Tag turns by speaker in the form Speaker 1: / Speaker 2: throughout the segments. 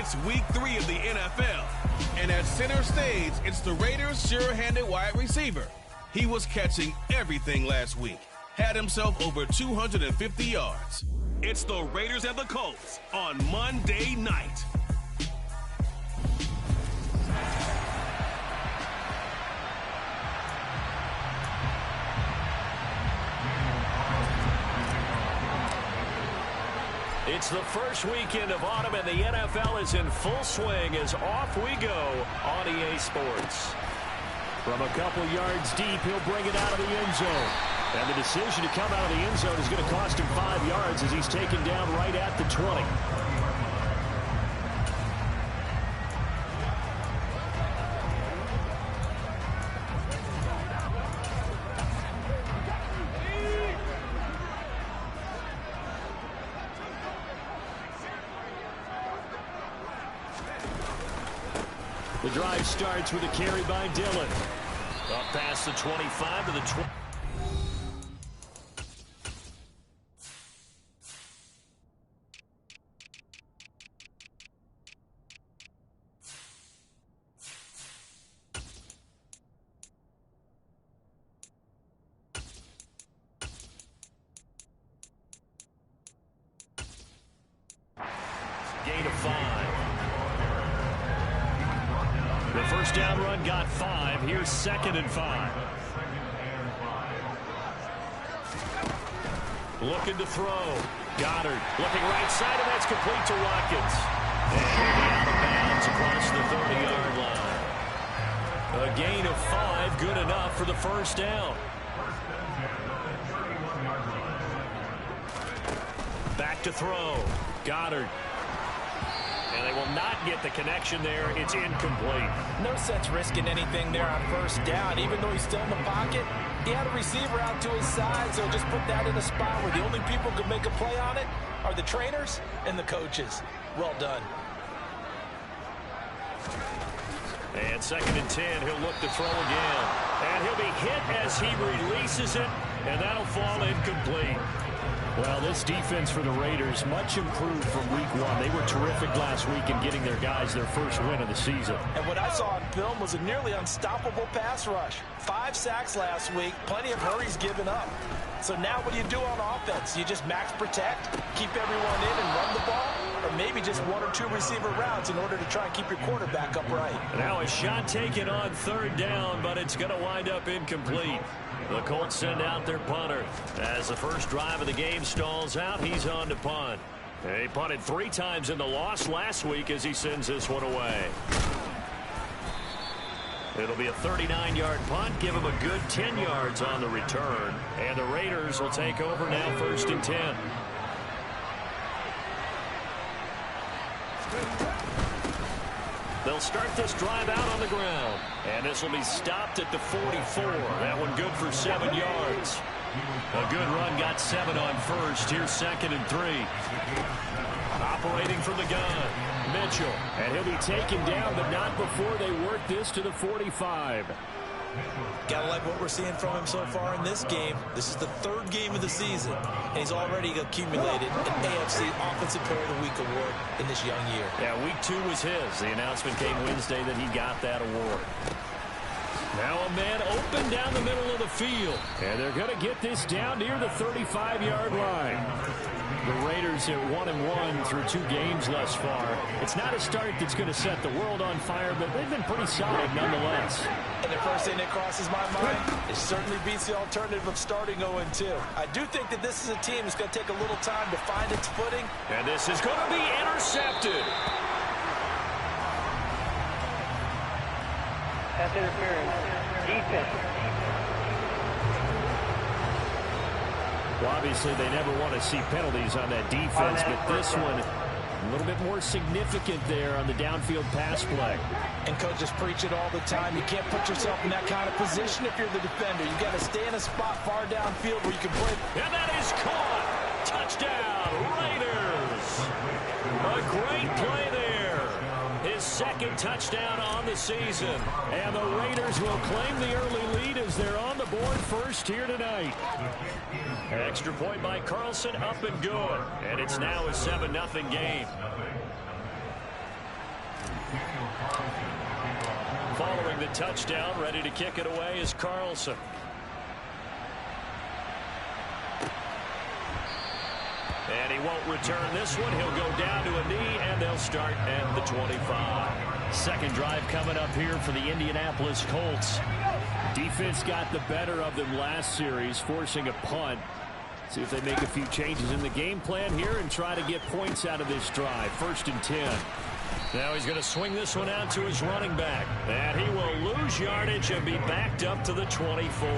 Speaker 1: It's week 3 of the NFL. And at center stage, it's the Raiders' sure-handed wide receiver. He was catching everything last week. Had himself over 250 yards. It's the Raiders and the Colts on Monday night.
Speaker 2: It's the first weekend of autumn, and the NFL is in full swing as off we go on EA Sports. From a couple yards deep, he'll bring it out of the end zone. And the decision to come out of the end zone is going to cost him 5 yards as he's taken down right at the 20. The drive starts with a carry by Dillon. Up past the 25 to the 20. Gain of 5. The first down run got 5. Here's 2nd and 5. Looking to throw. Goddard looking right side, and that's complete to Watkins. And he'll be out of bounds across the 30-yard line. A gain of 5, good enough for the first down. Back to throw. Goddard. And they will not get the connection there. It's incomplete.
Speaker 3: No sense risking anything there on first down. Even though he's still in the pocket, he had a receiver out to his side, so just put that in a spot where the only people who can make a play on it are the trainers and the coaches. Well done.
Speaker 2: And 2nd and 10, he'll look to throw again. And he'll be hit as he releases it, and that'll fall incomplete. Well, this defense for the Raiders, much improved from week 1. They were terrific last week in getting their guys their first win of the season.
Speaker 3: And what I saw on film was a nearly unstoppable pass rush. 5 sacks last week, plenty of hurries given up. So now what do you do on offense? You just max protect, keep everyone in and run the ball, or maybe just 1 or 2 receiver routes in order to try and keep your quarterback upright.
Speaker 2: Now a shot taken on 3rd down, but it's going to wind up incomplete. The Colts send out their punter. As the first drive of the game stalls out, he's on to punt. He punted 3 times in the loss last week as he sends this one away. It'll be a 39-yard punt, give him a good 10 yards on the return. And the Raiders will take over now 1st and 10. They'll start this drive out on the ground. And this will be stopped at the 44. That one good for 7 yards. A good run got 7 on first. Here's 2nd and 3. Operating from the gun, Mitchell. And he'll be taken down, but not before they work this to the 45.
Speaker 3: Gotta like what we're seeing from him so far in this game. This is the 3rd game of the season, and he's already accumulated an AFC Offensive Player of the Week award in this young year.
Speaker 2: Yeah, week 2 was his. The announcement came Wednesday that he got that award. Now a man open down the middle of the field, and they're going to get this down near the 35-yard line. The Raiders are 1-1 through 2 games thus far. It's not a start that's going to set the world on fire, but they've been pretty solid nonetheless.
Speaker 3: And the first thing that crosses my mind, it certainly beats the alternative of starting 0-2. I do think that this is a team that's going to take a little time to find its footing.
Speaker 2: And this is going to be intercepted.
Speaker 4: Pass interference. Defense.
Speaker 2: Well, obviously, they never want to see penalties on that defense, but this one a little bit more significant there on the downfield pass play.
Speaker 3: And coaches preach it all the time. You can't put yourself in that kind of position if you're the defender. You've got to stay in a spot far downfield where you can play.
Speaker 2: And that is caught. Touchdown, Raiders. A great play there. His 2nd touchdown on the season. And the Raiders will claim the early lead as they're on the board first here tonight. An extra point by Carlson, up and good. And it's now a 7-0 game. Following the touchdown, ready to kick it away is Carlson. And he won't return this one. He'll go down to a knee, and they'll start at the 25. Second drive coming up here for the Indianapolis Colts. Defense got the better of them last series, forcing a punt. See if they make a few changes in the game plan here and try to get points out of this drive. 1st and 10. Now he's going to swing this one out to his running back. And he will lose yardage and be backed up to the 24.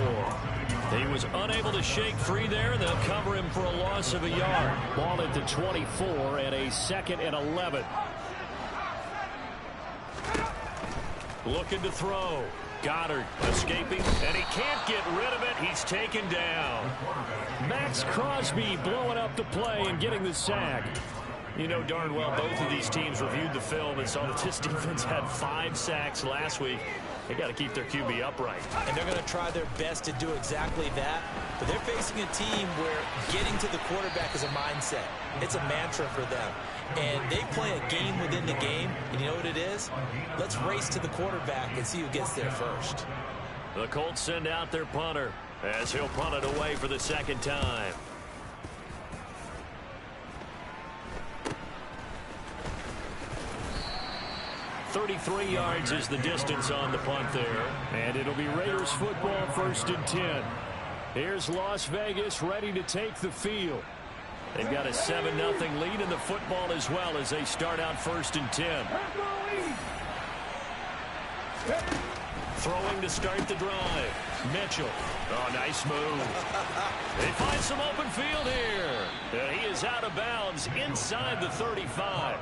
Speaker 2: He was unable to shake free there, and they'll cover him for a loss of a yard. Ball at the 24 and a 2nd and 11. Looking to throw. Goddard escaping, and he can't get rid of it. He's taken down. Max Crosby blowing up the play and getting the sack. You know darn well both of these teams reviewed the film and saw that this defense had 5 sacks last week. They got to keep their QB upright.
Speaker 3: And they're going to try their best to do exactly that. But they're facing a team where getting to the quarterback is a mindset. It's a mantra for them. And they play a game within the game. And you know what it is? Let's race to the quarterback and see who gets there first.
Speaker 2: The Colts send out their punter as he'll punt it away for the 2nd time. .33 yards is the distance on the punt there. And it'll be Raiders football, 1st and 10. Here's Las Vegas ready to take the field. They've got a 7-0 lead in the football as well as they start out 1st and 10. Throwing to start the drive. Mitchell. Oh, nice move. They find some open field here. He is out of bounds inside the 35.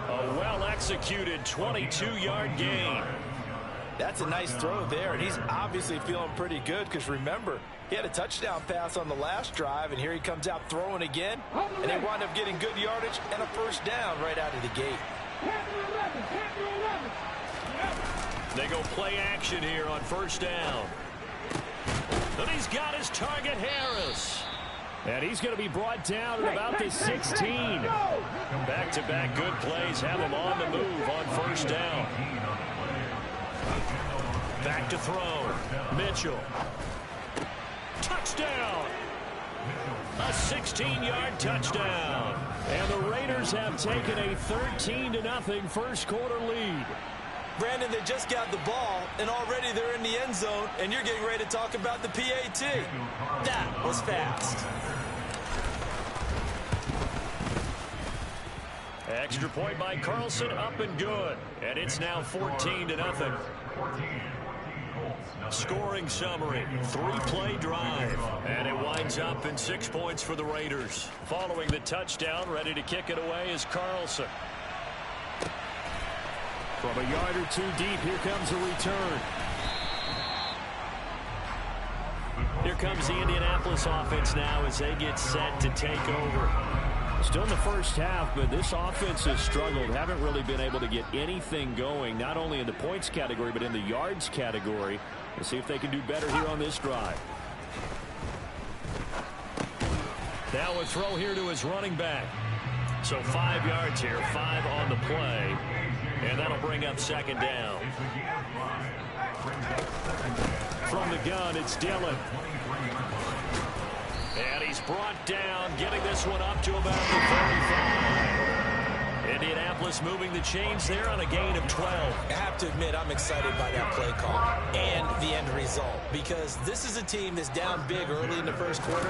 Speaker 2: A well-executed 22-yard gain.
Speaker 3: That's a nice throw there, and he's obviously feeling pretty good because, remember, he had a touchdown pass on the last drive, and here he comes out throwing again, and they wind up getting good yardage and a 1st down right out of the gate.
Speaker 2: They go play action here on 1st down. And he's got his target, Harris. And he's going to be brought down at about the 16. Back-to-back good plays have him on the move on 1st down. Back to throw. Mitchell. Touchdown. A 16-yard touchdown. And the Raiders have taken a 13-0 first quarter lead.
Speaker 3: Brandon, they just got the ball, and already they're in the end zone, and you're getting ready to talk about the PAT. That was fast.
Speaker 2: Extra point by Carlson, up and good. And it's now 14-0. Scoring summary, 3-play drive. And it winds up in 6 points for the Raiders. Following the touchdown, ready to kick it away is Carlson. From a yard or 2 deep, here comes a return. Here comes the Indianapolis offense now as they get set to take over. Still in the first half, but this offense has struggled. Haven't really been able to get anything going, not only in the points category, but in the yards category. We'll see if they can do better here on this drive. Now a throw here to his running back. So 5 yards here, 5 on the play. And that'll bring up 2nd down. From the gun, it's Dillon. And he's brought down, getting this one up to about the 35. Indianapolis moving the chains there on a gain of 12.
Speaker 3: I have to admit, I'm excited by that play call and the end result, because this is a team that's down big early in the first quarter,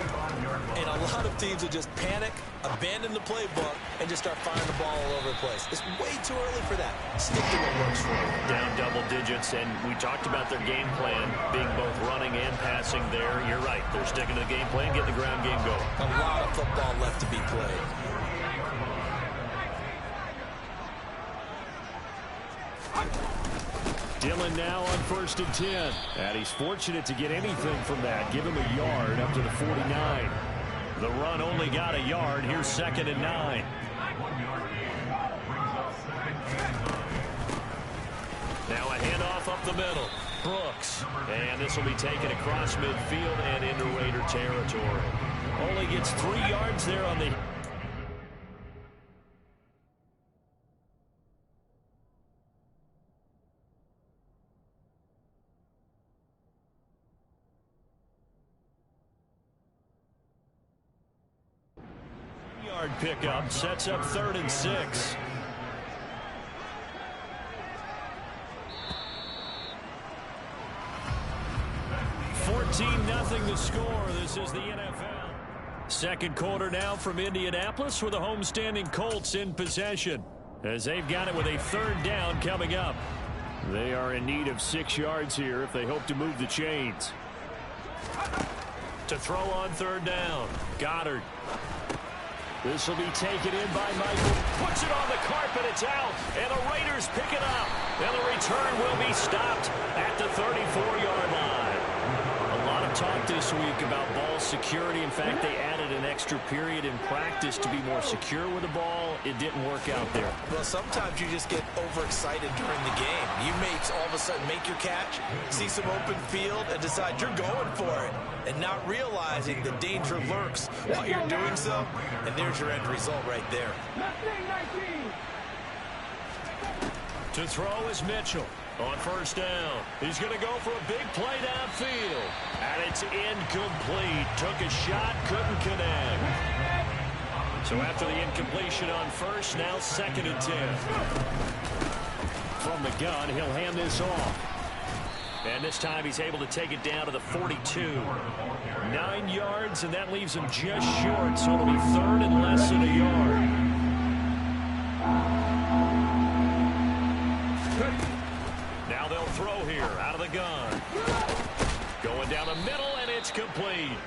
Speaker 3: and a lot of teams will just panic, abandon the playbook, and just start firing the ball all over the place. It's way too early for that. Stick to what works for them.
Speaker 2: Down double digits, and we talked about their game plan being both running and passing there. You're right. They're sticking to the game plan, getting the ground game going.
Speaker 3: A lot of football left to be played.
Speaker 2: Dillon now on 1st and 10. And he's fortunate to get anything from that. Give him a yard up to the 49. The run only got a yard. Here's 2nd and 9. Now a handoff up the middle. Brooks. And this will be taken across midfield and into Raider territory. Only gets 3 yards there on the... yard pickup. Sets up 3rd and 6. Nothing to score. This is the NFL. Second quarter now from Indianapolis with the homestanding Colts in possession as they've got it with a 3rd down coming up. They are in need of 6 yards here if they hope to move the chains. To throw on 3rd down. Goddard. This will be taken in by Michael. Puts it on the carpet. It's out. And the Raiders pick it up. And the return will be stopped at the 34-yard line. Talk this week about ball security. In fact, they added an extra period in practice to be more secure with the ball. It didn't work out there.
Speaker 3: Well, sometimes you just get overexcited during the game. You may all of a sudden make your catch, see some open field, and decide you're going for it, and not realizing the danger lurks while you're doing so. And there's your end result right there.
Speaker 2: To throw is Mitchell. On 1st down, he's going to go for a big play downfield. And it's incomplete. Took a shot, couldn't connect. So after the incompletion on 1st, now 2nd and 10. From the gun, he'll hand this off. And this time he's able to take it down to the 42. 9 yards, and that leaves him just short. So it'll be 3rd and less than a yard. Now they'll throw here out of the gun. Going down the middle, and it's complete.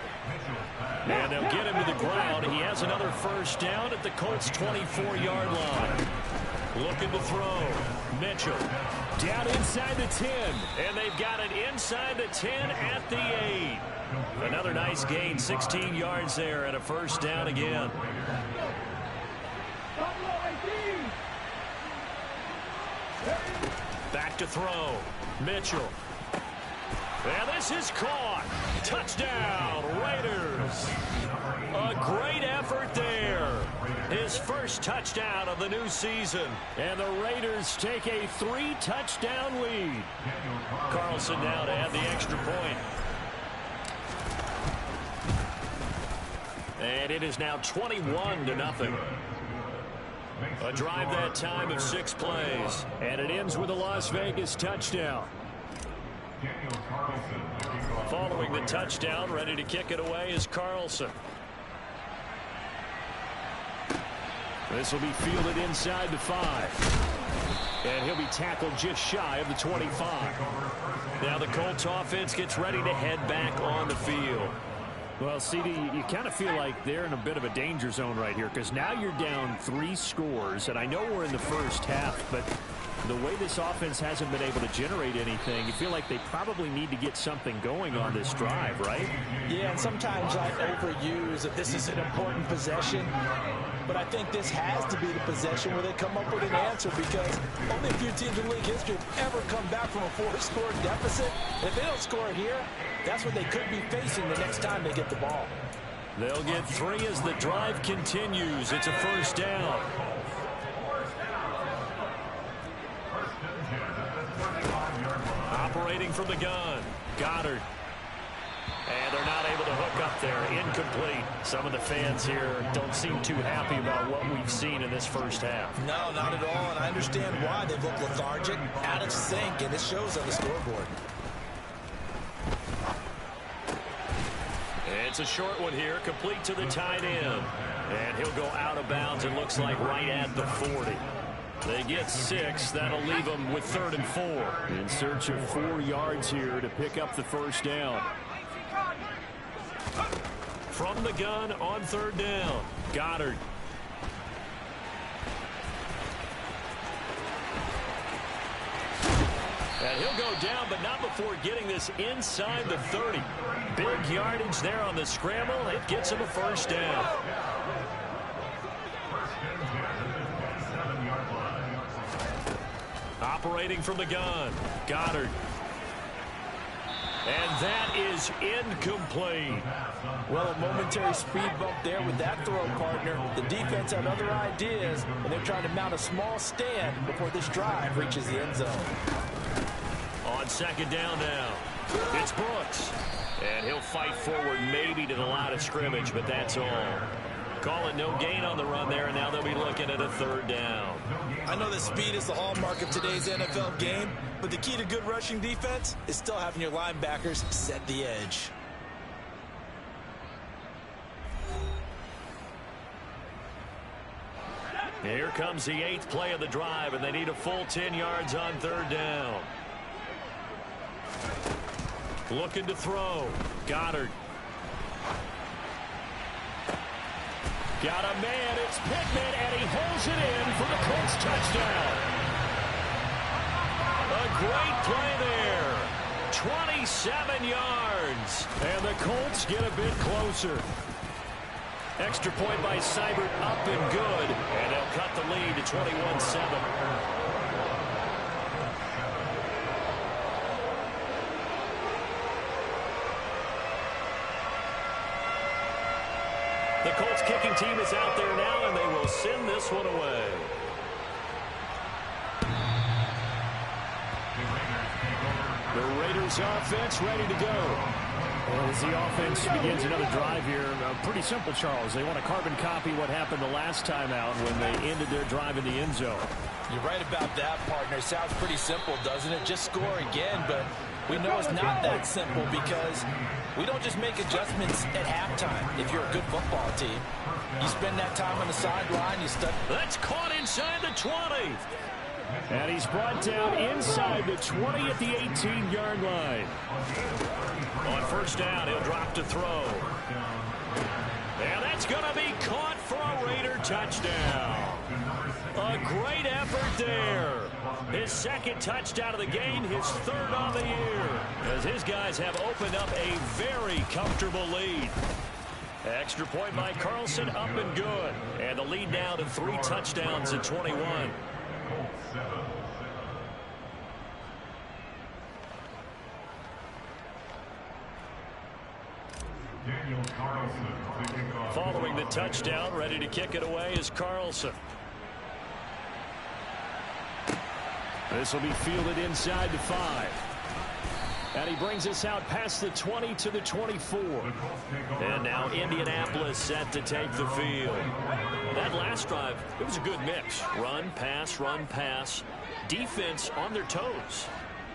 Speaker 2: And they'll get him to the ground. He has another 1st down at the Colts' 24-yard line. Looking to throw. Mitchell down inside the 10. And they've got it inside the 10 at the 8. Another nice gain, 16 yards there and a 1st down again. Back to throw. Mitchell. And this is caught. Touchdown, Raiders. A great effort there. His 1st touchdown of the new season. And the Raiders take a 3-touchdown lead. Carlson now to add the extra point. And it is now 21-0. A drive that time of 6 plays. And it ends with a Las Vegas touchdown. Following the touchdown, ready to kick it away is Carlson. This will be fielded inside the 5. And he'll be tackled just shy of the 25. Now the Colts offense gets ready to head back on the field. Well, CD, you kind of feel like they're in a bit of a danger zone right here because now you're down 3 scores, and I know we're in the first half, but the way this offense hasn't been able to generate anything, you feel like they probably need to get something going on this drive, right?
Speaker 3: Yeah, and sometimes I overuse that this is an important possession, but I think this has to be the possession where they come up with an answer because only a few teams in league history have ever come back from a 4-score deficit. And if they don't score here, that's what they could be facing the next time they get the ball.
Speaker 2: They'll get 3 as the drive continues. It's a 1st down. Operating from the gun, Goddard. And they're not able to hook up there. Incomplete. Some of the fans here don't seem too happy about what we've seen in this first half.
Speaker 3: No, not at all, and I understand why. They look lethargic, out of sync, and it shows on the scoreboard.
Speaker 2: It's a short one here, complete to the tight end. And he'll go out of bounds, it looks like right at the 40. They get 6. That'll leave them with 3rd and 4. In search of 4 yards here to pick up the 1st down. From the gun on 3rd down, Goddard. And he'll go down, but not before getting this inside the 30. Big yardage there on the scramble. It gets him a 1st down. Operating from the gun, Goddard. And that is incomplete.
Speaker 3: Well, a momentary speed bump there with that throw, partner. The defense had other ideas, and they're trying to mount a small stand before this drive reaches the end zone.
Speaker 2: On 2nd down now, it's Brooks. And he'll fight forward maybe to the line of scrimmage, but that's all. call it no gain on the run there, and now they'll be looking at a third down.
Speaker 3: I know that speed is the hallmark of today's NFL game, but the key to good rushing defense is still having your linebackers set the edge.
Speaker 2: Here comes the 8th play of the drive, and they need a full 10 yards on third down. Looking to throw. Goddard. Got a man. It's Pittman, and he holds it in for the Colts touchdown. A great play there. 27 yards. And the Colts get a bit closer. Extra point by Seibert, up and good. And they'll cut the lead to 21-7. The Colts kicking team is out there now, and they will send this one away. The Raiders offense ready to go.
Speaker 5: Well, as the offense begins another drive here, pretty simple, Charles. They want to carbon copy what happened the last time out when they ended their drive in the end zone.
Speaker 3: You're right about that, partner. Sounds pretty simple, doesn't it? Just score again, but we know it's not that simple because we don't just make adjustments at halftime. If you're a good football team, you spend that time on the sideline, you study.
Speaker 2: That's caught inside the 20.
Speaker 5: And he's brought down inside the 20 at the 18-yard line.
Speaker 2: On first down, he'll drop to throw. And that's going to be caught for a Raider touchdown. A great effort there. His second touchdown of the game, his third on the year, as his guys have opened up a very comfortable lead. Extra point by Carlson, up and good. And the lead now to 3 touchdowns at 21. Following the touchdown, ready to kick it away is Carlson. This will be fielded inside the 5. And he brings us out past the 20 to the 24. And now Indianapolis set to take the field. That last drive, it was a good mix. Run, pass, defense on their toes.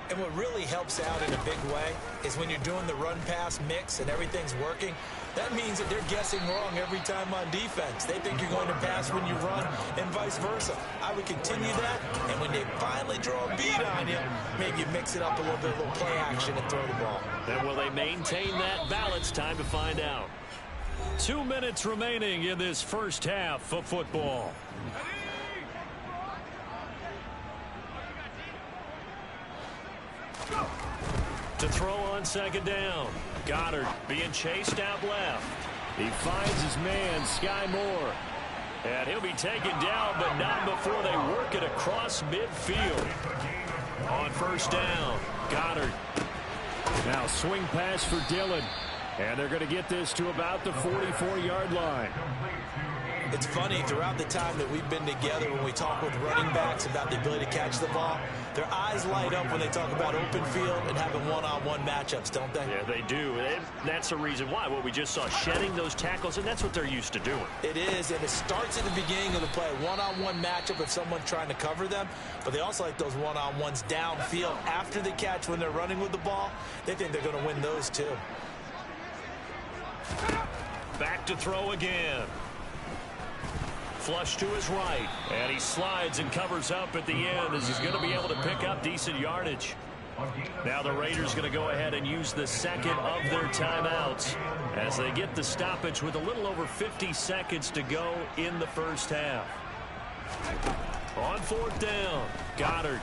Speaker 3: And what really helps out in a big way is when you're doing the run-pass mix and everything's working, that means that they're guessing wrong every time on defense. They think you're going to pass when you run and vice versa. I would continue that, and when they finally draw a beat on you, maybe you mix it up a little bit, a little play action and throw the ball.
Speaker 2: And will they maintain that balance? Time to find out. 2 minutes remaining in this first half of football. To throw on second down. Goddard being chased out left. He finds his man, Sky Moore. And he'll be taken down, but not before they work it across midfield. On first down, Goddard.
Speaker 5: Now swing pass for Dillon. And they're going to get this to about the 44-yard line.
Speaker 3: It's funny, throughout the time that we've been together, when we talk with running backs about the ability to catch the ball, their eyes light up when they talk about open field and having one-on-one matchups, don't they?
Speaker 2: Yeah, they do. And that's the reason why. What we just saw, shedding those tackles, and that's what they're used to doing.
Speaker 3: It is, and it starts at the beginning of the play, one-on-one matchup with someone trying to cover them, but they also like those one-on-ones downfield after the catch when they're running with the ball. They think they're going to win those too.
Speaker 2: Back to throw again. Flush to his right, and he slides and covers up at the end as he's going to be able to pick up decent yardage. Now the Raiders going to go ahead and use the second of their timeouts as they get the stoppage with a little over 50 seconds to go in the first half. On fourth down, Goddard.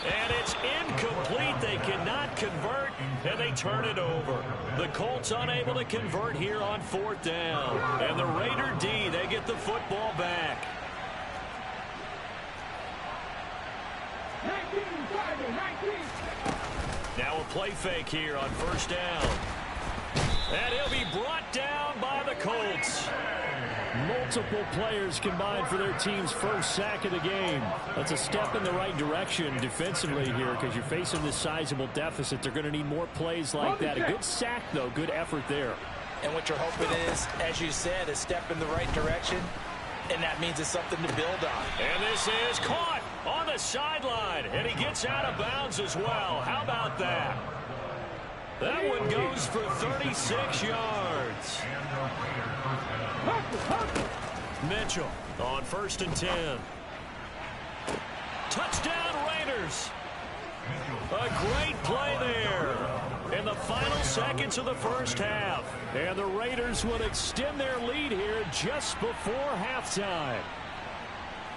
Speaker 2: And it's incomplete. They cannot convert, and they turn it over. The Colts unable to convert here on fourth down. And the Raider D, they get the football back. 19. Now a play fake here on first down. And he'll be brought down by the Colts.
Speaker 5: Multiple players combined for their team's first sack of the game. That's a step in the right direction defensively here because you're facing this sizable deficit. They're going to need more plays like that. A good sack, though. Good effort there.
Speaker 3: And what you're hoping is, as you said, a step in the right direction, and that means it's something to build on.
Speaker 2: And this is caught on the sideline, and he gets out of bounds as well. How about that? That one goes for 36 yards. Mitchell on 1st and 10. Touchdown Raiders. A great play there in the final seconds of the first half. And the Raiders will extend their lead here just before halftime.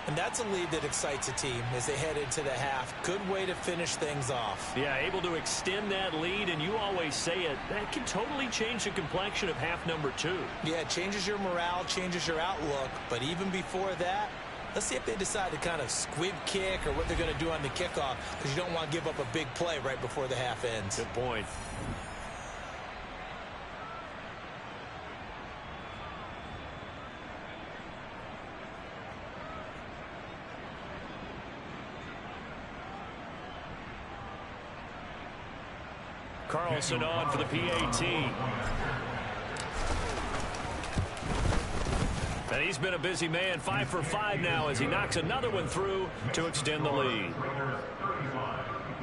Speaker 3: And that's a lead that excites a team as they head into the half. Good way to finish things off.
Speaker 2: Yeah, able to extend that lead, and you always say it, that can totally change the complexion of half number 2.
Speaker 3: Yeah, it changes your morale, changes your outlook. But even before that, let's see if they decide to kind of squib kick or what they're going to do on the kickoff, because you don't want to give up a big play right before the half ends.
Speaker 2: Good point. Carlson on for the PAT. And he's been a busy man, 5 for 5 now as he knocks another one through to extend the lead.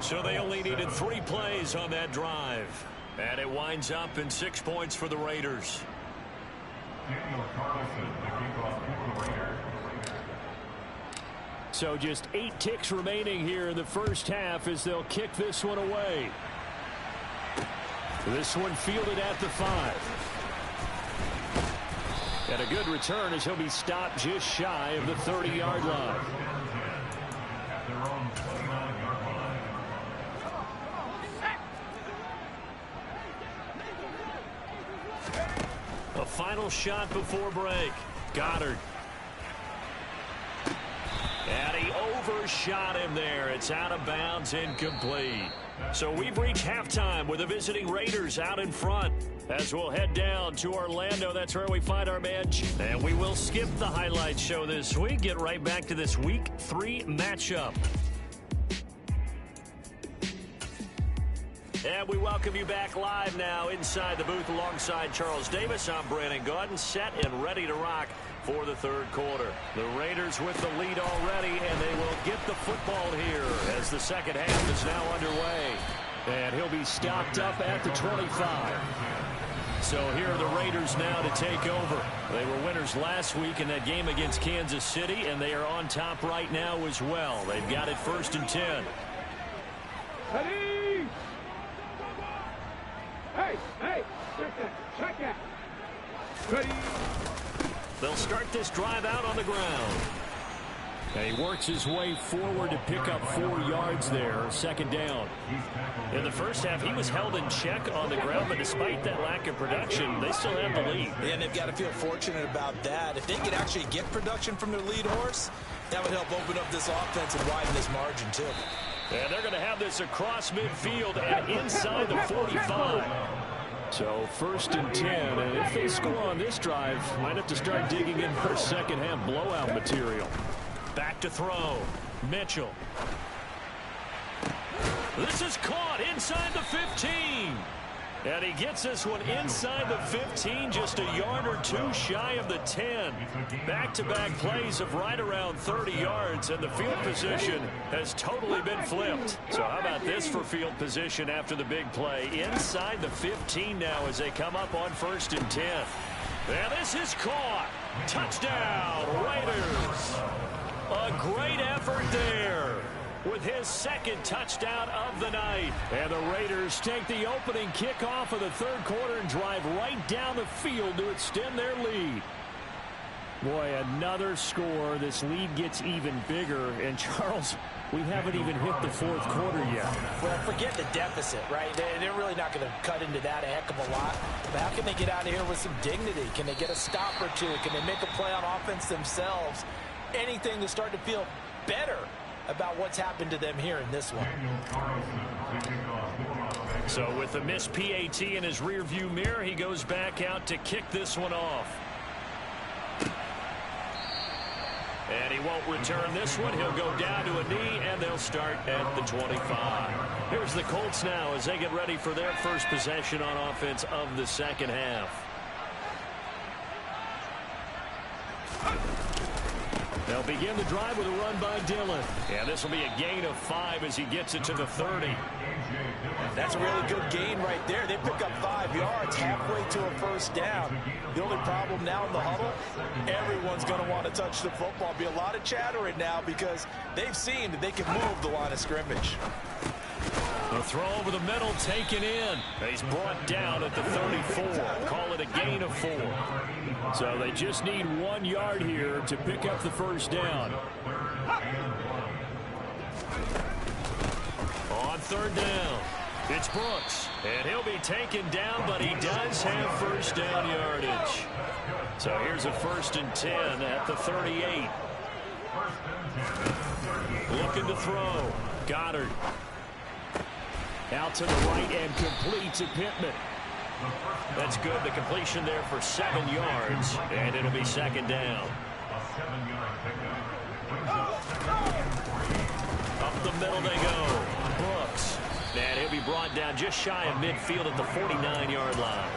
Speaker 2: So they only needed 3 plays on that drive. And it winds up in 6 points for the Raiders. So just 8 ticks remaining here in the first half as they'll kick this one away. This one fielded at the 5. And a good return as he'll be stopped just shy of the 30-yard line. A final shot before break. Goddard. And he overshot him there. It's out of bounds, incomplete. So we've reached halftime with the visiting Raiders out in front. As we'll head down to Orlando, that's where we find our man. And we will skip the highlight show this week. Get right back to this Week 3 matchup. And we welcome you back live now inside the booth alongside Charles Davis. I'm Brandon Gaudin, set and ready to rock for the third quarter. The Raiders with the lead already, and they will get the football here as the second half is now underway. And he'll be stopped up at the 25. So here are the Raiders now to take over. They were winners last week in that game against Kansas City, and they are on top right now as well. They've got it 1st and 10.
Speaker 6: Ready? Hey, check that. Ready?
Speaker 2: They'll start this drive out on the ground. And he works his way forward to pick up 4 yards there, 2nd down. In the first half, he was held in check on the ground, but despite that lack of production, they still have the lead.
Speaker 3: And they've got to feel fortunate about that. If they could actually get production from their lead horse, that would help open up this offense and widen this margin, too.
Speaker 2: And they're going to have this across midfield and inside the 45. So 1st and 10, and if they score on this drive, might have to start digging in for second half blowout material. Back to throw. Mitchell. This is caught inside the 15. And he gets this one inside the 15, just a yard or 2 shy of the 10. Back-to-back plays of right around 30 yards, and the field position has totally been flipped. So how about this for field position after the big play? Inside the 15 now as they come up on 1st and 10. And this is caught. Touchdown, Raiders. A great effort there with his 2nd touchdown of the night. And the Raiders take the opening kickoff of the third quarter and drive right down the field to extend their lead. Boy, another score. This lead gets even bigger. And Charles, we haven't even hit the 4th quarter yet.
Speaker 3: Well, forget the deficit, right? They're really not going to cut into that a heck of a lot. But how can they get out of here with some dignity? Can they get a stop or 2? Can they make a play on offense themselves? Anything to start to feel better about what's happened to them here in this one.
Speaker 2: So with the missed PAT in his rearview mirror, he goes back out to kick this one off. And he won't return this one. He'll go down to a knee, and they'll start at the 25. Here's the Colts now as they get ready for their first possession on offense of the second half.
Speaker 5: They'll begin the drive with a run by Dillon. Yeah, this will be a gain of 5 as he gets it to the 30.
Speaker 3: That's a really good gain right there. They pick up 5 yards halfway to a first down. The only problem now in the huddle, everyone's going to want to touch the football. Be a lot of chattering now because they've seen that they can move the line of scrimmage.
Speaker 5: The throw over the middle taken in. He's brought down at the 34. Call it a gain of 4. So they just need 1 yard here to pick up the first down. On third down, it's Brooks. And he'll be taken down, but he does have first down yardage. So here's a 1st and 10 at the 38. Looking to throw. Goddard. Out to the right and complete to Pittman. That's good. The completion there for 7 yards, and it'll be 2nd down. Up the middle they go. Brooks. And he'll be brought down just shy of midfield at the 49-yard line.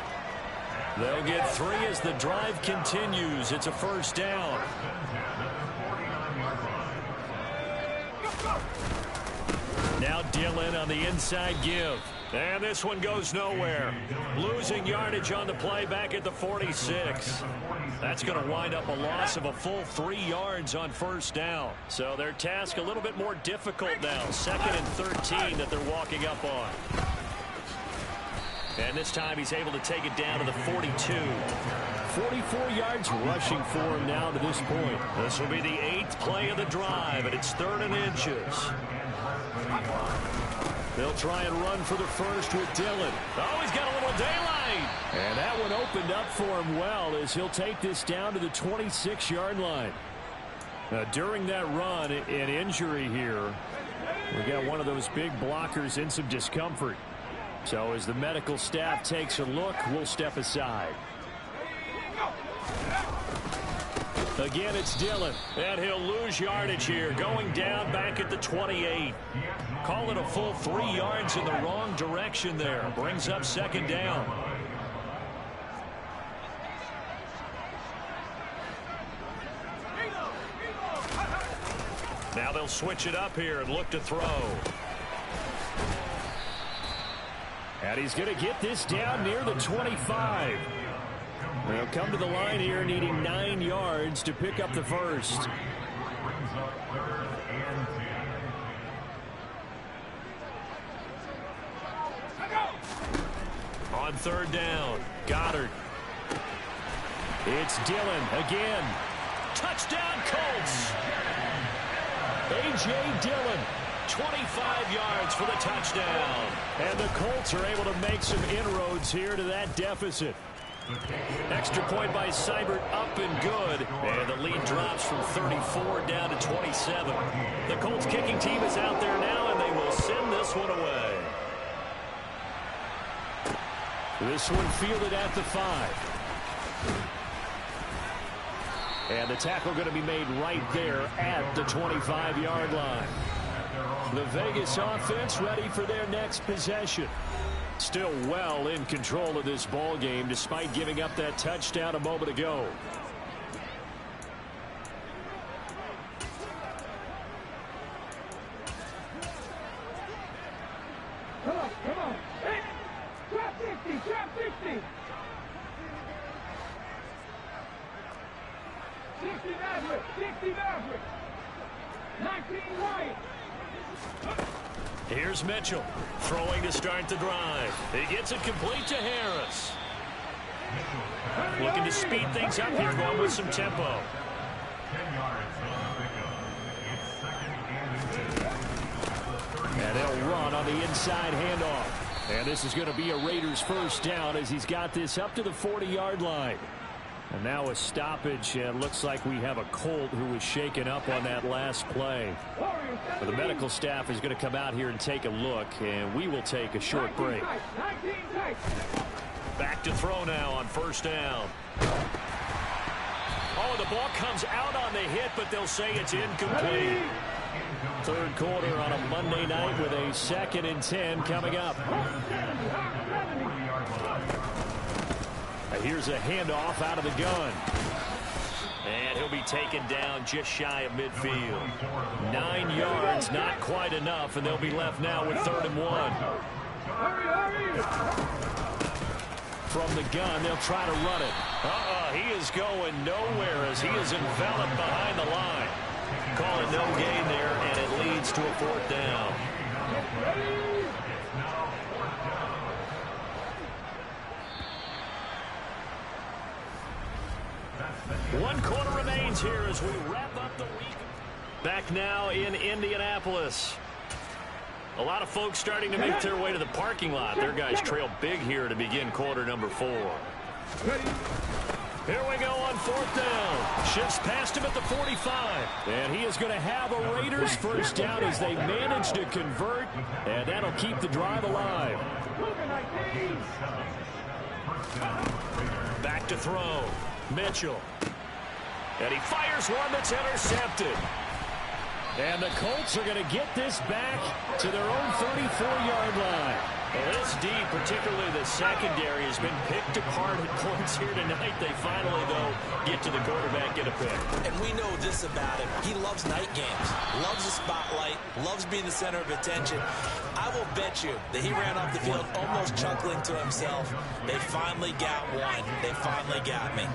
Speaker 5: They'll get 3 as the drive continues. It's a first down. Now Dillon on the inside give. And this one goes nowhere. Losing yardage on the play back at the 46. That's going to wind up a loss of a full 3 yards on first down. So their task a little bit more difficult now. 2nd and 13 that they're walking up on. And this time he's able to take it down to the 42. 44 yards rushing for him now to this point. This will be the 8th play of the drive, and it's 3rd and inches. They'll try and run for the first with Dillon. Oh, he's got a little daylight. And that one opened up for him well as he'll take this down to the 26-yard line. Now, during that run, an injury here. We got one of those big blockers in some discomfort. So as the medical staff takes a look, we'll step aside. Again, it's Dillon. And he'll lose yardage here, going down back at the 28. Call it a full 3 yards in the wrong direction there. Brings up 2nd down. Now they'll switch it up here and look to throw. And he's going to get this down near the 25. They'll come to the line here needing 9 yards to pick up the first. On 3rd down, Goddard. It's Dillon again. Touchdown, Colts. A.J. Dillon, 25 yards for the touchdown. And the Colts are able to make some inroads here to that deficit. Extra point by Seibert, up and good. And the lead drops from 34 down to 27. The Colts kicking team is out there now, and they will send this one away. This one fielded at the 5. And the tackle going to be made right there at the 25-yard line. The Vegas offense ready for their next possession. Still well in control of this ball game despite giving up that touchdown a moment ago.
Speaker 6: Come on. Hey, drop 60, drop 60. 60 Maverick. 19 Wyatt.
Speaker 5: Here's Mitchell throwing to start the drive. He gets it complete to Harris. Looking to speed things up here, going with some tempo. And they'll run on the inside handoff. And this is going to be a Raiders first down as he's got this up to the 40-yard line. And now a stoppage, and looks like we have a Colt who was shaken up on that last play. But the medical staff is going to come out here and take a look, and we will take a short break. Back to throw now on first down. Oh, the ball comes out on the hit, but they'll say it's incomplete. Third quarter on a Monday night with a 2nd and 10 coming up. Here's a handoff out of the gun. And he'll be taken down just shy of midfield. 9 yards, not quite enough, and they'll be left now with 3rd and 1. From the gun, they'll try to run it. He is going nowhere as he is enveloped behind the line. Call it no gain there, and it leads to a 4th down. One quarter remains here as we wrap up the week. Back now in Indianapolis. A lot of folks starting to make their way to the parking lot. Their guys trail big here to begin quarter number 4. Here we go on 4th down. Shifts past him at the 45. And he is going to have a Raiders first down as they manage to convert. And that'll keep the drive alive. Back to throw. Mitchell. And he fires one that's intercepted. And the Colts are going to get this back to their own 34-yard line. Well, this D, particularly the secondary, has been picked apart at points here tonight. They finally, though, get to the quarterback, get a pick.
Speaker 3: And we know this about him. He loves night games, loves the spotlight, loves being the center of attention. I will bet you that he ran off the field almost chuckling to himself. They finally got one. They finally got me.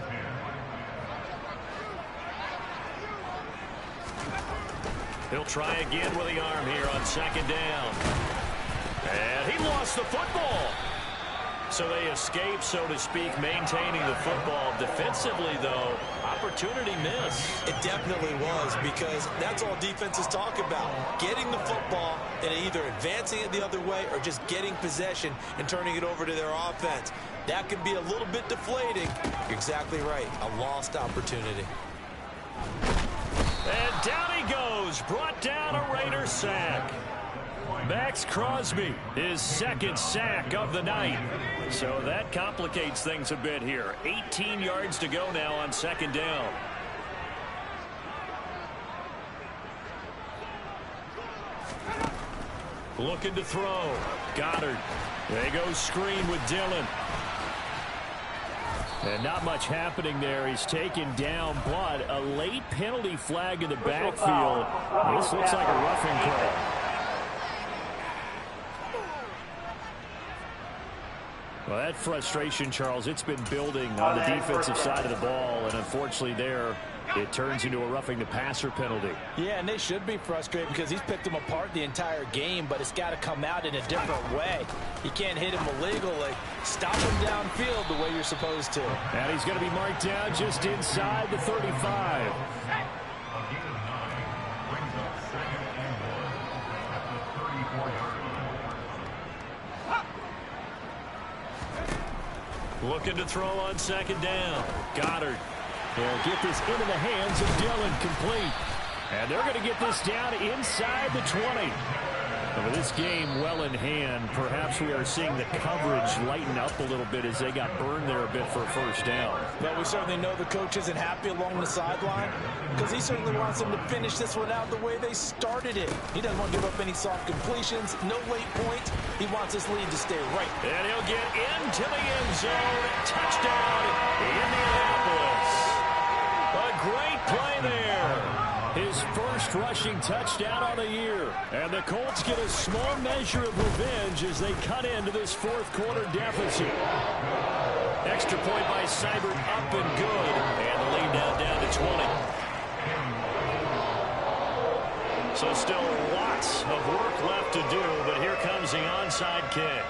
Speaker 5: He'll try again with the arm here on 2nd down. And he lost the football. So they escape, so to speak, maintaining the football. Defensively, though, opportunity miss.
Speaker 3: It definitely was, because that's all defenses talk about. Getting the football and either advancing it the other way or just getting possession and turning it over to their offense. That can be a little bit deflating. You're exactly right. A lost opportunity.
Speaker 5: And down he goes. Brought down a Raider sack. Max Crosby, his 2nd sack of the night. So that complicates things a bit here. 18 yards to go now on 2nd down. Looking to throw. Goddard. There goes screen with Dillon. And not much happening there. He's taken down, but a late penalty flag in the backfield. This looks like a roughing call. Well, that frustration, Charles, it's been building on the defensive side of the ball, and unfortunately there it turns into a roughing the passer penalty.
Speaker 3: Yeah, and they should be frustrated because he's picked them apart the entire game, but it's got to come out in a different way. You can't hit him illegally. Stop him downfield the way you're supposed to.
Speaker 5: And he's going to be marked down just inside the 35. Looking to throw on 2nd down. Goddard. They'll get this into the hands of Dillon, complete. And they're going to get this down inside the 20. And with this game well in hand, perhaps we are seeing the coverage lighten up a little bit as they got burned there a bit for a first down.
Speaker 3: Well, we certainly know the coach isn't happy along the sideline because he certainly wants them to finish this one out the way they started it. He doesn't want to give up any soft completions, no late points. He wants this lead to stay right.
Speaker 5: And he'll get into the end zone. Touchdown, Indianapolis. A great play there. His first rushing touchdown on the year. And the Colts get a small measure of revenge as they cut into this 4th quarter deficit. Extra point by Seibert, up and good. And the lead now down to 20. So still lots of work left to do, but here comes the onside kick.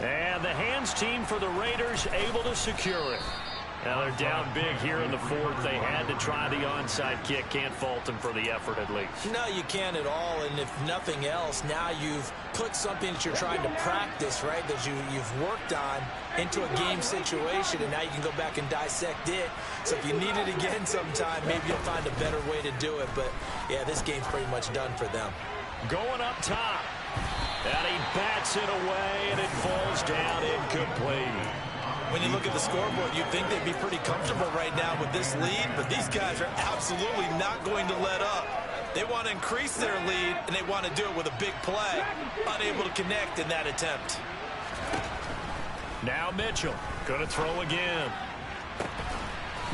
Speaker 5: And the hands team for the Raiders able to secure it. Now they're down big here in the 4th. They had to try the onside kick. Can't fault them for the effort at least.
Speaker 3: No, you can't at all. And if nothing else, now you've put something that you're trying to practice, right, that you've worked on into a game situation, and now you can go back and dissect it. So if you need it again sometime, maybe you'll find a better way to do it. But, yeah, this game's pretty much done for them.
Speaker 5: Going up top. And he bats it away, and it falls down incomplete.
Speaker 3: When you look at the scoreboard, you'd think they'd be pretty comfortable right now with this lead, but these guys are absolutely not going to let up. They want to increase their lead, and they want to do it with a big play. Unable to connect in that attempt.
Speaker 5: Now Mitchell going to throw again.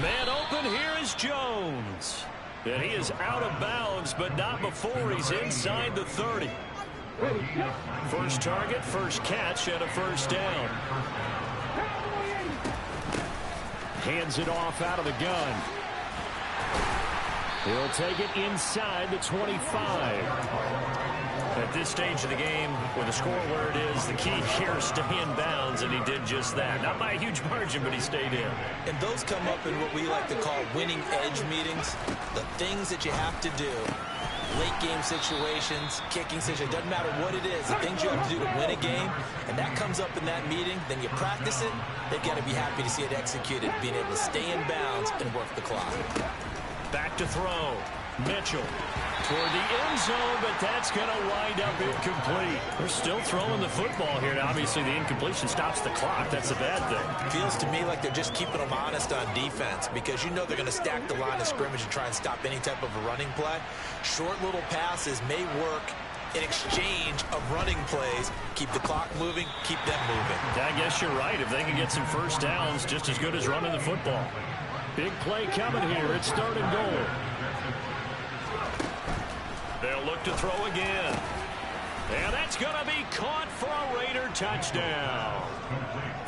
Speaker 2: Man open, here is Jones. And he is out of bounds, but not before he's inside the 30. First target, first catch, and a first down. Hands it off out of the gun. He'll take it inside the 25. At this stage of the game, with the score where it is, the key here is stay in bounds, and he did just that. Not by a huge margin, but he stayed in.
Speaker 3: And those come up in what we like to call winning edge meetings. The things that you have to do, late game situations, kicking situations, doesn't matter what it is, the things you have to do to win a game, and that comes up in that meeting, then you practice it, they've got to be happy to see it executed, being able to stay in bounds and work the clock.
Speaker 2: Back to throw. Mitchell toward the end zone, but that's going to wind up incomplete. They're still throwing the football here. Now, obviously, the incompletion stops the clock. That's a bad thing.
Speaker 3: Feels to me like they're just keeping them honest on defense because you know they're going to stack the line of scrimmage and try and stop any type of a running play. Short little passes may work in exchange of running plays. Keep the clock moving, keep them moving.
Speaker 2: I guess you're right. If they can get some first downs, just as good as running the football. Big play coming here. It's 3rd and goal. They'll look to throw again. And that's going to be caught for a Raider touchdown.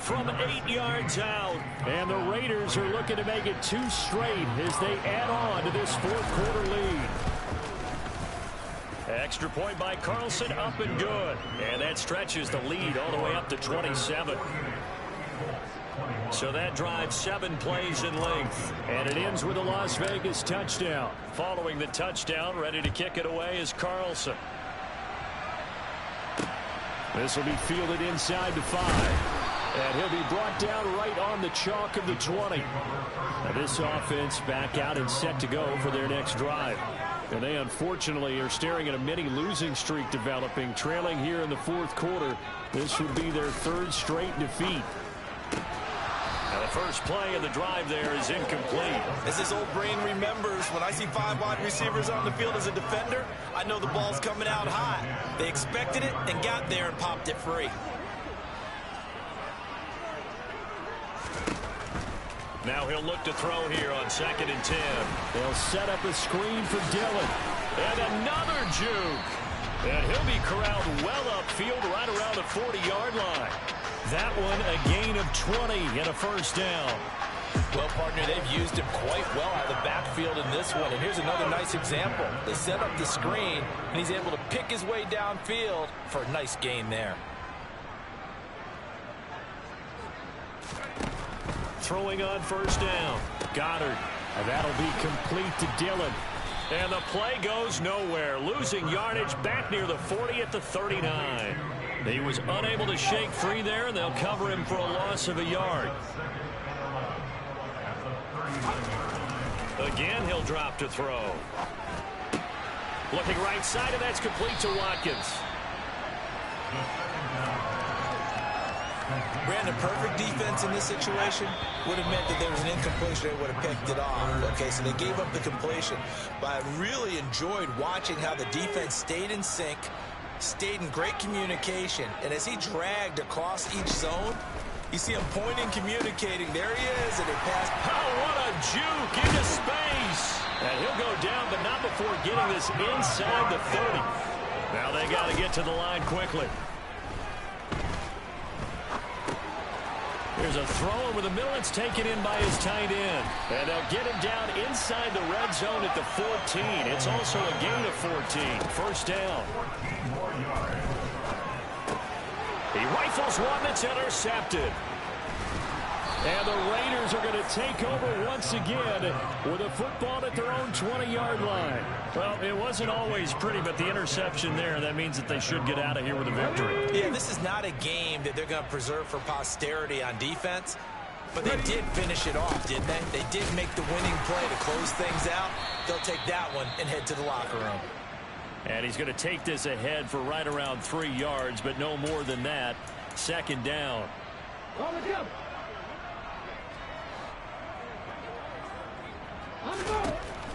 Speaker 2: From 8 yards out. And the Raiders are looking to make it 2 straight as they add on to this 4th quarter lead. Extra point by Carlson, up and good. And that stretches the lead all the way up to 27. So that drives 7 plays in length. And it ends with a Las Vegas touchdown. Following the touchdown, ready to kick it away is Carlson. This will be fielded inside the 5. And he'll be brought down right on the chalk of the 20. Now this offense back out and set to go for their next drive. And they unfortunately are staring at a mini losing streak developing, trailing here in the 4th quarter. This would be their 3rd straight defeat. Now the first play of the drive there is incomplete.
Speaker 3: As his old brain remembers, when I see 5 wide receivers on the field as a defender, I know the ball's coming out high. They expected it and got there and popped it free.
Speaker 2: Now he'll look to throw here on 2nd and 10. They'll set up a screen for Dillon. And another juke. And he'll be corralled well upfield right around the 40-yard line. That one a gain of 20 and a first down.
Speaker 3: Well, partner, they've used him quite well out of the backfield in this one. And here's another nice example. They set up the screen, and he's able to pick his way downfield for a nice gain there.
Speaker 2: Throwing on first down. Goddard. And that'll be complete to Dillon. And the play goes nowhere. Losing yardage back near the 40 at the 39. He was unable to shake free there, and they'll cover him for a loss of a yard. Again, he'll drop to throw. Looking right side, and that's complete to Watkins.
Speaker 3: Brandon, perfect defense in this situation would have meant that there was an incompletion. They would have picked it off. Okay, so they gave up the completion. But I really enjoyed watching how the defense stayed in sync, stayed in great communication, and as he dragged across each zone, you see him pointing, communicating. There he is, and it passed.
Speaker 2: Oh, what a juke into space. And he'll go down, but not before getting this inside the 30. Now they got to get to the line quickly. There's a throw over the middle. It's taken in by his tight end. And they'll get him down inside the red zone at the 14. It's also a gain of 14. First down. He rifles one that's intercepted. And the Raiders are going to take over once again with a football at their own 20-yard line. Well, it wasn't always pretty, but the interception there, that means that they should get out of here with a victory.
Speaker 3: Yeah, this is not a game that they're going to preserve for posterity on defense, but they did finish it off, didn't they? They did make the winning play to close things out. They'll take that one and head to the locker room.
Speaker 2: And he's going to take this ahead for right around 3 yards, but no more than that. Second down.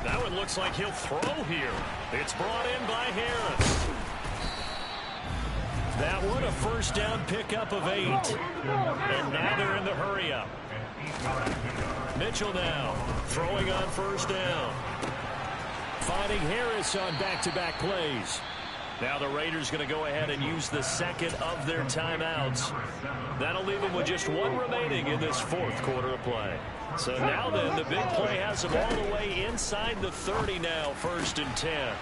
Speaker 2: That one looks like he'll throw here. It's brought in by Harris. That one a first down pickup of 8. And now they're in the hurry up. Mitchell now throwing on first down. Finding Harris on back-to-back plays. Now the Raiders going to go ahead and use the second of their timeouts. That'll leave them with just one remaining in this fourth quarter of play. So now then, the big play has them all the way inside the 30 now, 1st and 10.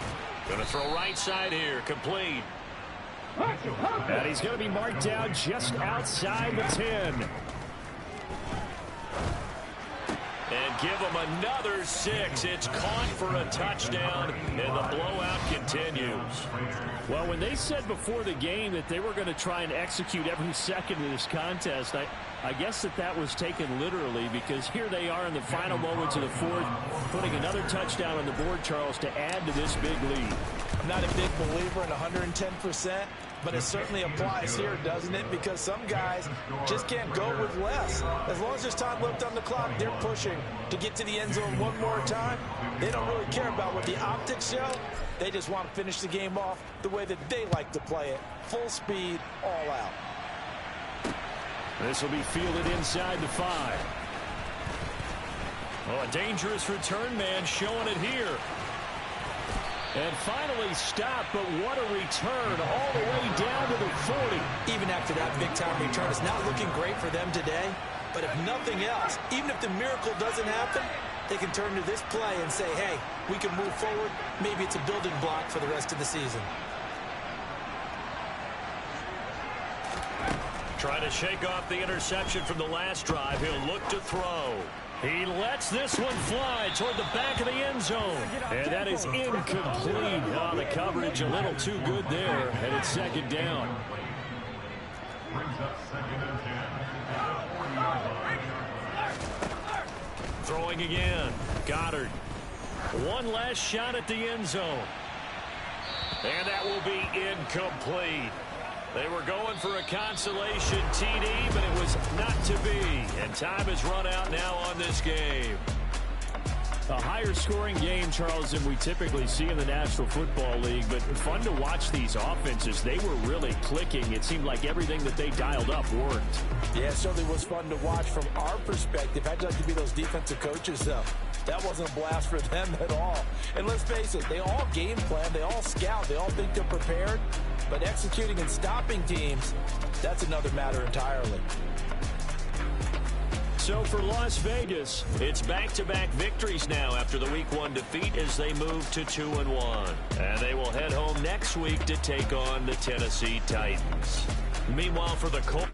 Speaker 2: Going to throw right side here, complete. And he's going to be marked down just outside the 10. And give him another 6. It's caught for a touchdown, and the blowout continues.
Speaker 5: Well, when they said before the game that they were going to try and execute every second of this contest, I guess that was taken literally, because here they are in the final moments of the fourth, putting another touchdown on the board, Charles, to add to this big lead.
Speaker 3: I'm not a big believer in 110%, but it certainly applies here, doesn't it? Because some guys just can't go with less. As long as there's time left on the clock, they're pushing to get to the end zone one more time. They don't really care about what the optics show. They just want to finish the game off the way that they like to play it. Full speed, all out.
Speaker 2: This will be fielded inside the 5. Oh, a dangerous return man showing it here. And finally stopped, but what a return all the way down to the 40.
Speaker 3: Even after that big-time return, it's not looking great for them today. But if nothing else, even if the miracle doesn't happen, they can turn to this play and say, hey, we can move forward. Maybe it's a building block for the rest of the season.
Speaker 2: Trying to shake off the interception from the last drive. He'll look to throw. He lets this one fly toward the back of the end zone. And that is incomplete. Oh, the coverage a little too good there. And it's 2nd down. Throwing again. Goddard. One last shot at the end zone. And that will be incomplete. They were going for a consolation TD, but it was not to be. And time has run out now on this game.
Speaker 5: A higher scoring game, Charles, than we typically see in the National Football League, but fun to watch these offenses. They were really clicking. It seemed like everything that they dialed up worked.
Speaker 3: Yeah, it certainly was fun to watch from our perspective. I'd like to be those defensive coaches, though. That wasn't a blast for them at all. And let's face it, they all game plan, they all scout, they all think they're prepared. But executing and stopping teams, that's another matter entirely.
Speaker 2: So for Las Vegas, it's back-to-back victories now after the Week 1 defeat as they move to 2-1. And they will head home next week to take on the Tennessee Titans. Meanwhile, for the Colts.